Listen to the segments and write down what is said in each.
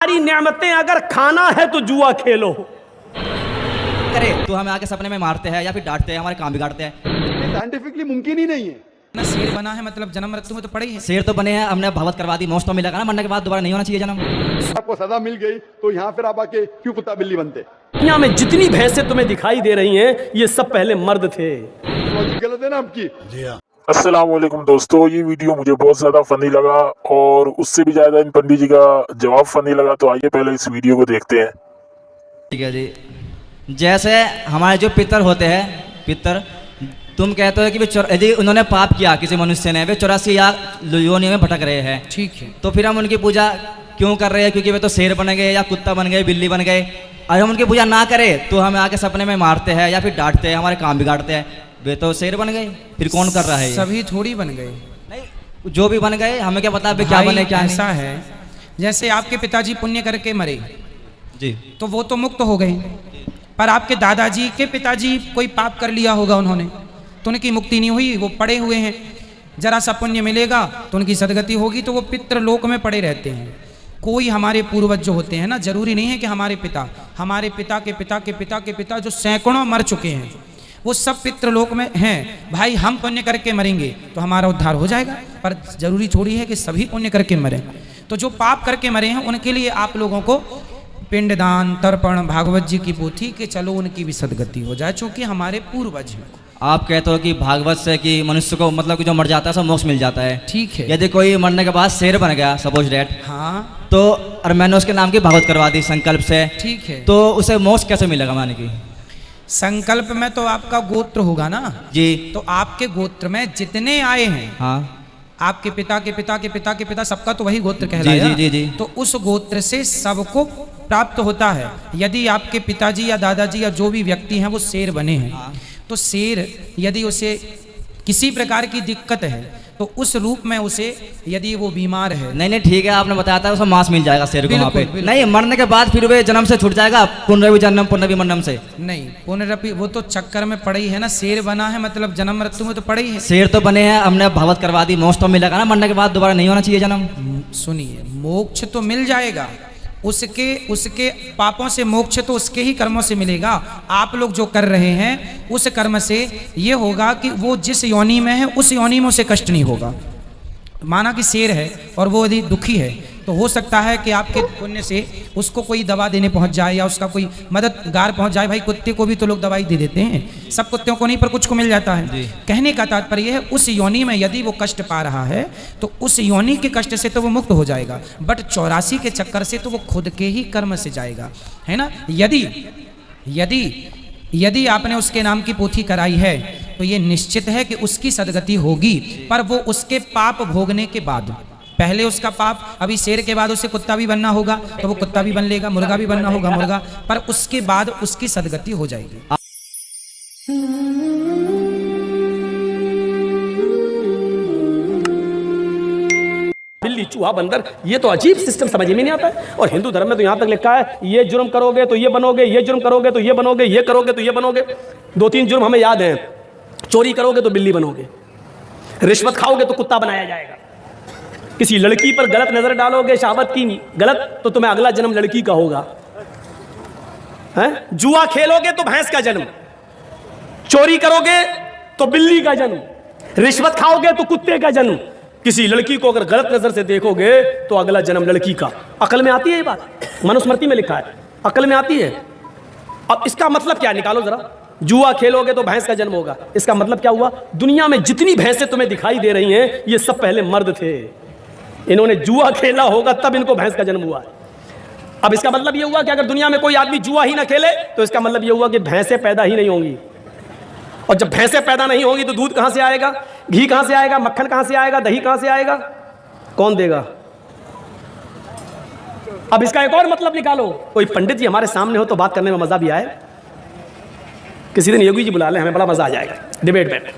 सारी नेमतें अगर खाना है तो जुआ खेलो। करे तो हमें आके सपने में मारते हैं या फिर डांटते हैं, हमारे काम बिगाड़ते हैं। साइंटिफिकली मुमकिन ही नहीं है ना। शेर बना है मतलब जन्म मृत्यु में तो पड़े ही है। शेर तो बने हैं, हमने भगवत करवा दी, मौत तो मिलेगा ना, मरने के बाद दोबारा नहीं होना चाहिए जन्म। आपको सजा मिल गई तो यहाँ फिर आप आके क्यों कुत्ता बिल्ली बनते? दुनिया में जितनी भैंसें तुम्हें दिखाई दे रही हैं ये सब पहले मर्द थे। लॉजिक गलत है ना आपकी। अस्सलाम वालेकुम दोस्तों, ये वीडियो मुझे बहुत ज़्यादा फनी लगा और उससे भी ज़्यादा इन पंडित जी का जवाब फनी लगा। तो आइए पहले इस वीडियो को देखते हैं। ठीक है जी। जैसे हमारे जो पितर होते हैं, पितर तुम कहते हो कि यदि उन्होंने पाप किया किसी मनुष्य ने, वे 84 या योनियों में भटक रहे हैं, ठीक है, तो फिर हम उनकी पूजा क्यों कर रहे हैं? क्योंकि वे तो शेर बन गए या कुत्ता बन गए, बिल्ली बन गए। अगर हम उनकी पूजा ना करें तो हमें आके सपने में मारते हैं या फिर डांटते हैं, हमारे काम बिगाड़ते हैं। वे तो शेर बन गए, फिर कौन कर रहा है ये? सभी थोड़ी बन गए। नहीं, जो भी बन गए हमें क्या पता वे क्या बने क्या नहीं। ऐसा है जैसे आपके पिताजी पुण्य करके मरे जी, तो वो तो मुक्त हो गए, पर आपके दादाजी के पिताजी कोई पाप कर लिया होगा उन्होंने, तो उनकी मुक्ति नहीं हुई, वो पड़े हुए हैं। जरा सा पुण्य मिलेगा तो उनकी सदगति होगी, तो वो पितृलोक में पड़े रहते हैं। कोई हमारे पूर्वज जो होते हैं ना, जरूरी नहीं है कि हमारे पिता के पिता के पिता के पिता जो सैकड़ों मर चुके हैं वो सब पितृलोक में हैं। भाई हम पुण्य करके मरेंगे तो हमारा उद्धार हो जाएगा, पर जरूरी थोड़ी है कि सभी पुण्य करके मरें। तो जो पाप करके मरे हैं उनके लिए आप लोगों को पिंडदान, तर्पण, भागवत जी की पोथी कि चलो उनकी भी सदगति हो जाए, चूंकि हमारे पूर्वज हैं। आप कहते हो कि भागवत से कि मनुष्य को मतलब कि जो मर जाता है सब मोक्ष मिल जाता है। ठीक है। यदि कोई मरने के बाद शेर बन गया सपोज डेट, हाँ, तो और मैंने उसके नाम की भागवत करवा दी संकल्प से, ठीक है, तो उसे मोक्ष कैसे मिलेगा? माने की संकल्प में तो आपका गोत्र होगा ना जी, तो आपके गोत्र में जितने आए हैं, हाँ, आपके पिता के पिता के पिता के पिता, सबका तो वही गोत्र कहलाया। जी, जी, जी, जी। तो उस गोत्र से सबको प्राप्त होता है। यदि आपके पिताजी या दादाजी या जो भी व्यक्ति हैं वो शेर बने हैं, तो शेर यदि उसे किसी प्रकार की दिक्कत है तो उस रूप में उसे, यदि वो बीमार है, नहीं ठीक है, आपने बताया था उसे मांस मिल जाएगा शेर को वहाँ पे। बिल्कुल। नहीं, मरने के बाद फिर वे जन्म से छूट जाएगा, पुनर्वी जन्म पुनर्वी मरणम से। नहीं, पुनरपि वो तो चक्कर में पड़े ही है ना। शेर बना है मतलब जन्म मृत्यु में तो पड़े ही है। शेर तो बने हैं, हमने भागवत करवा दी, मोक्ष तो मिलेगा ना, मरने के बाद दोबारा नहीं होना चाहिए जन्म। सुनिए, मोक्ष तो मिल जाएगा, उसके पापों से मोक्ष तो उसके ही कर्मों से मिलेगा। आप लोग जो कर रहे हैं उस कर्म से ये होगा कि वो जिस योनि में है उस योनि में उसे कष्ट नहीं होगा। माना कि शेर है और वो यदि दुखी है तो हो सकता है कि आपके पुण्य से उसको कोई दवा देने पहुंच जाए या उसका कोई मददगार पहुंच जाए। भाई कुत्ते को भी तो लोग दवाई दे देते हैं, सब कुत्तों को नहीं पर कुछ को मिल जाता है। कहने का तात्पर्य है उस योनि में यदि वो कष्ट पा रहा है तो उस योनि के कष्ट से तो वो मुक्त हो जाएगा, बट 84 के चक्कर से तो वो खुद के ही कर्म से जाएगा, है ना। यदि आपने उसके नाम की पोथी कराई है तो ये निश्चित है कि उसकी सदगति होगी, पर वो उसके पाप भोगने के बाद। पहले उसका पाप, अभी शेर के बाद उसे कुत्ता भी बनना होगा तो वो कुत्ता भी बन लेगा, मुर्गा भी बनना होगा मुर्गा, पर उसके बाद उसकी सदगति हो जाएगी। बिल्ली, चूहा, बंदर, ये तो अजीब सिस्टम समझ में नहीं आता है। और हिंदू धर्म में तो यहाँ तक लिखा है ये जुर्म करोगे तो ये बनोगे, ये जुर्म करोगे तो ये बनोगे, ये करोगे तो ये बनोगे। 2-3 जुर्म हमें याद हैं। चोरी करोगे तो बिल्ली बनोगे, रिश्वत खाओगे तो कुत्ता बनाया जाएगा, किसी लड़की पर गलत नजर डालोगे शहावत की गलत तो तुम्हें अगला जन्म लड़की का होगा, हैं? जुआ खेलोगे तो भैंस का जन्म, चोरी करोगे तो बिल्ली का जन्म, रिश्वत खाओगे तो कुत्ते का जन्म, किसी लड़की को अगर गलत नजर से देखोगे तो अगला जन्म लड़की का। अकल में आती है ये बात? मनुस्मृति में लिखा है, अकल में आती है। अब इसका मतलब क्या निकालो जरा। जुआ खेलोगे तो भैंस का जन्म होगा, इसका मतलब क्या हुआ? दुनिया में जितनी भैंसें तुम्हें दिखाई दे रही हैं ये सब पहले मर्द थे, इन्होंने जुआ खेला होगा तब इनको भैंस का जन्म हुआ। अब इसका मतलब यह हुआ कि अगर दुनिया में कोई आदमी जुआ ही ना खेले तो इसका मतलब यह हुआ कि भैंसें पैदा ही नहीं होंगी। और जब भैंसें पैदा नहीं होंगी तो दूध कहां से आएगा, घी कहां से आएगा, मक्खन कहां से आएगा, दही कहां से आएगा, कौन देगा? अब इसका एक और मतलब निकालो। कोई पंडित जी हमारे सामने हो तो बात करने में मजा भी आए। किसी दिन योगी जी बुला ले, हमें बड़ा मजा आ जाएगा डिबेट में।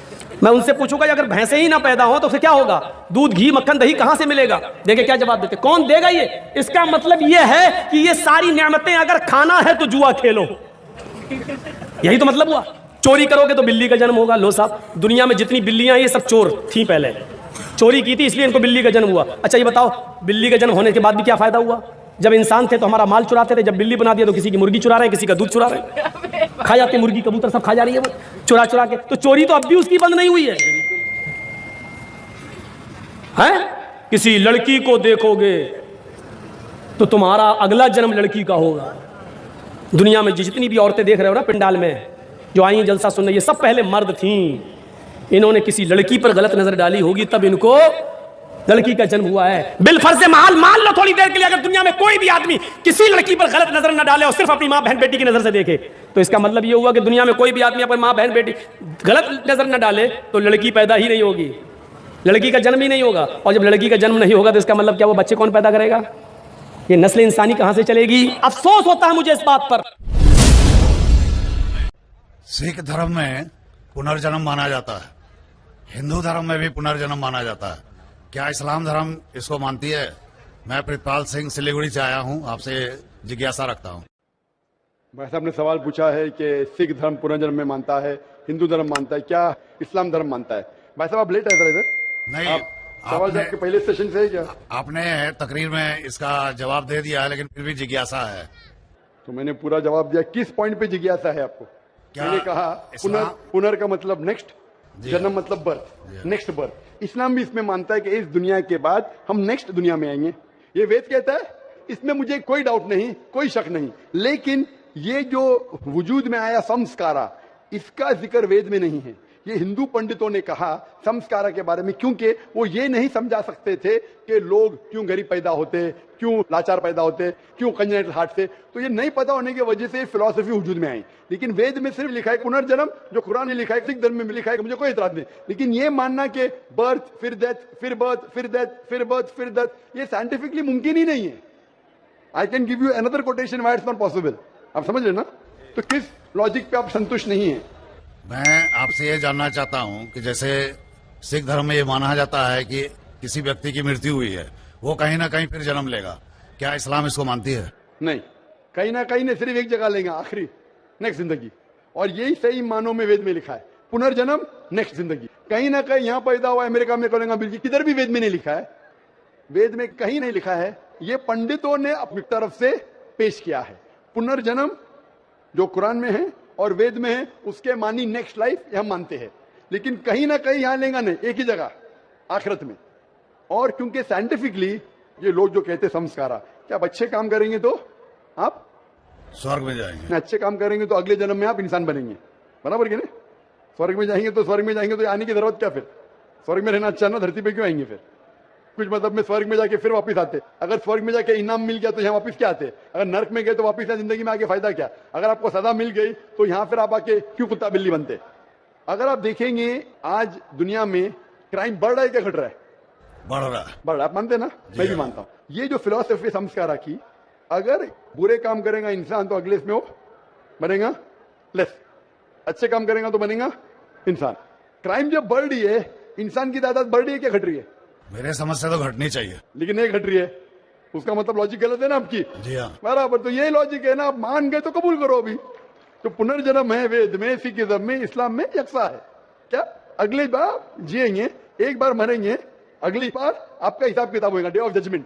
मैं उनसे पूछूंगा अगर भैंसें ही ना पैदा हो तो फिर क्या होगा, दूध, घी, मक्खन, दही कहां से मिलेगा? देखिए क्या जवाब देते, कौन देगा ये? इसका मतलब ये है कि ये सारी नेमतें अगर खाना है तो जुआ खेलो, यही तो मतलब हुआ। चोरी करोगे तो बिल्ली का जन्म होगा। लो साहब, दुनिया में जितनी बिल्लियां ये सब चोर थी, पहले चोरी की थी इसलिए इनको बिल्ली का जन्म हुआ। अच्छा ये बताओ, बिल्ली का जन्म होने के बाद भी क्या फायदा हुआ? जब इंसान थे तो हमारा माल चुराते थे, जब बिल्ली बना दिया तो किसी की मुर्गी चुरा रहे हैं, किसी का दूध चुरा रहे हैं, खा जाते मुर्गी कबूतर सब खा जा रही है वो चुरा चुरा के। तो चोरी तो अब भी उसकी बंद नहीं हुई है। किसी लड़की को देखोगे तो तुम्हारा अगला जन्म लड़की का होगा। दुनिया में जितनी भी औरतें देख रहे हो ना पंडाल में जो आई हैं जलसा सुनने, ये सब पहले मर्द थीं। इन्होंने किसी लड़की पर गलत नजर डाली होगी तब इनको लड़की का जन्म हुआ है। बिलफर्ज से मान लो थोड़ी देर के लिए, अगर दुनिया में कोई भी आदमी किसी लड़की पर गलत नजर न डाले और सिर्फ अपनी मां बहन बेटी की नजर से देखे, तो इसका मतलब ये हुआ कि दुनिया में कोई भी आदमी अपनी मां बहन बेटी गलत नजर न डाले तो लड़की पैदा ही नहीं होगी, लड़की का जन्म ही नहीं होगा। और जब लड़की का जन्म नहीं होगा तो इसका मतलब क्या, वो बच्चे कौन पैदा करेगा? ये नस्ल इंसानी कहां से चलेगी? अफसोस होता है मुझे इस बात पर। सिख धर्म में पुनर्जन्म माना जाता है, हिंदू धर्म में भी पुनर्जन्म माना जाता है। क्या इस्लाम धर्म इसको मानती है? मैं प्रितपाल सिंह सिलीगुड़ी से आया हूं, आपसे जिज्ञासा रखता हूं। भाई साहब ने सवाल पूछा है कि सिख धर्म पुनर्जन्म में मानता है, हिंदू धर्म मानता है, क्या इस्लाम धर्म मानता है? भाई साहब आप लेट है सर इधर? नहीं, सवाल आपके पहले सेशन से है क्या? आपने तकरीर में इसका जवाब दे दिया है, लेकिन फिर भी जिज्ञासा है। तो मैंने पूरा जवाब दिया। किस पॉइंट पे जिज्ञासा है आपको? क्या मैंने कहा पुनर का मतलब नेक्स्ट, जन्म मतलब बर्थ, नेक्स्ट बर्थ। इस्लाम भी इसमें मानता है कि इस दुनिया के बाद हम नेक्स्ट दुनिया में आएंगे। ये वेद कहता है, इसमें मुझे कोई डाउट नहीं, कोई शक नहीं। लेकिन ये जो वजूद में आया संस्कारा, इसका जिक्र वेद में नहीं है। ये हिंदू पंडितों ने कहा संस्कारा के बारे में, क्योंकि वो ये नहीं समझा सकते थे कि लोग क्यों गरीब पैदा होते, क्यों लाचार पैदा होते, क्यों कंजेनिटल हार्ट से। तो ये नहीं पता होने की वजह से फिलॉसफी वजूद में आई। लेकिन वेद में सिर्फ लिखा है पुनर्जन्म, जो कुरान में लिखा है, सिख धर्म में लिखा है, मुझे कोई इतराज नहीं। लेकिन ये मानना कि बर्थ फिर डेथ, फिर बर्थ फिर डेथ, फिर बर्थ फिर डेथ, ये साइंटिफिकली मुमकिन ही नहीं है। I can give you another quotation why it's not possible. आप समझ रहे ना? तो किस लॉजिक पे आप संतुष्ट नहीं है? मैं आपसे ये जानना चाहता हूं कि जैसे सिख धर्म में ये माना जाता है कि किसी व्यक्ति की मृत्यु हुई है, वो कहीं ना कहीं फिर जन्म लेगा, क्या इस्लाम इसको मानती है? नहीं, कहीं ना कहीं ने सिर्फ एक जगह लेगा, आखिरी, नेक्स्ट जिंदगी। और यही सही मानों में वेद में लिखा है, पुनर्जन्म नेक्स्ट जिंदगी। कहीं ना कहीं यहां पैदा हुआ, अमेरिका में करेंगे, बिल्कुल किधर भी वेद में नहीं लिखा है, वेद में कहीं नहीं लिखा है। ये पंडितों ने अपनी तरफ से पेश किया है। पुनर्जन्म जो कुरान में है और वेद में है, उसके मानी नेक्स्ट लाइफ हम मानते हैं। लेकिन कहीं ना कहीं यहां लेगा नहीं, एक ही जगह आखिरत में। और क्योंकि साइंटिफिकली ये लोग जो कहते संस्कारा, क्या आप अच्छे काम करेंगे तो आप स्वर्ग में जाएंगे, अच्छे काम करेंगे तो अगले जन्म में आप इंसान बनेंगे, बराबर कि नहीं? स्वर्ग में जाएंगे तो आने की जरूरत क्या? फिर स्वर्ग में रहना अच्छा ना, धरती पे क्यों आएंगे? फिर कुछ मतलब में स्वर्ग में जाके फिर वापस आते। अगर स्वर्ग में जाके इनाम मिल गया तो यहाँ वापस क्या आते? अगर नर्क में गए तो वापस जिंदगी में आके फायदा क्या? अगर आपको सजा मिल गई तो यहाँ फिर आप आके क्यों कुत्ता बिल्ली बनते? अगर आप देखेंगे आज दुनिया में क्राइम बढ़ रहा है क्या घट रहा है? बढ़ रहा है। बढ़ रहा है, आप मानते ना? मैं भी मानता हूं। ये जो फिलॉसफी संस्कारा की, अगर बुरे काम करेगा इंसान तो अगले इसमें वो बनेगा लेस, अच्छे काम करेगा तो बनेगा इंसान। क्राइम जब बढ़ रही है, इंसान की तादाद बढ़ रही है क्या घट रही है? मेरे समझ से तो घटनी चाहिए, लेकिन नहीं घट रही है। उसका मतलब लॉजिक गलत है ना आपकी? जी हाँ। बराबर, तो यही लॉजिक है ना। आप मान गए तो कबूल करो। अभी तो पुनर्जन्म है वेद में, सिखिज्म में, इस्लाम में यकसा है। क्या अगली बार जिएंगे, एक बार मरेंगे, अगली बार आपका हिसाब किताब होगा, डे ऑफ जजमेंट।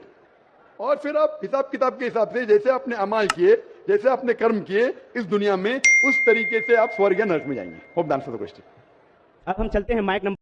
और फिर आप हिसाब किताब के हिसाब से जैसे आपने अमाल किए, जैसे आपने कर्म किए इस दुनिया में, उस तरीके से आप स्वर्ग या नरक में जाएंगे। Hope the answer the question. अब हम चलते हैं माइक नंबर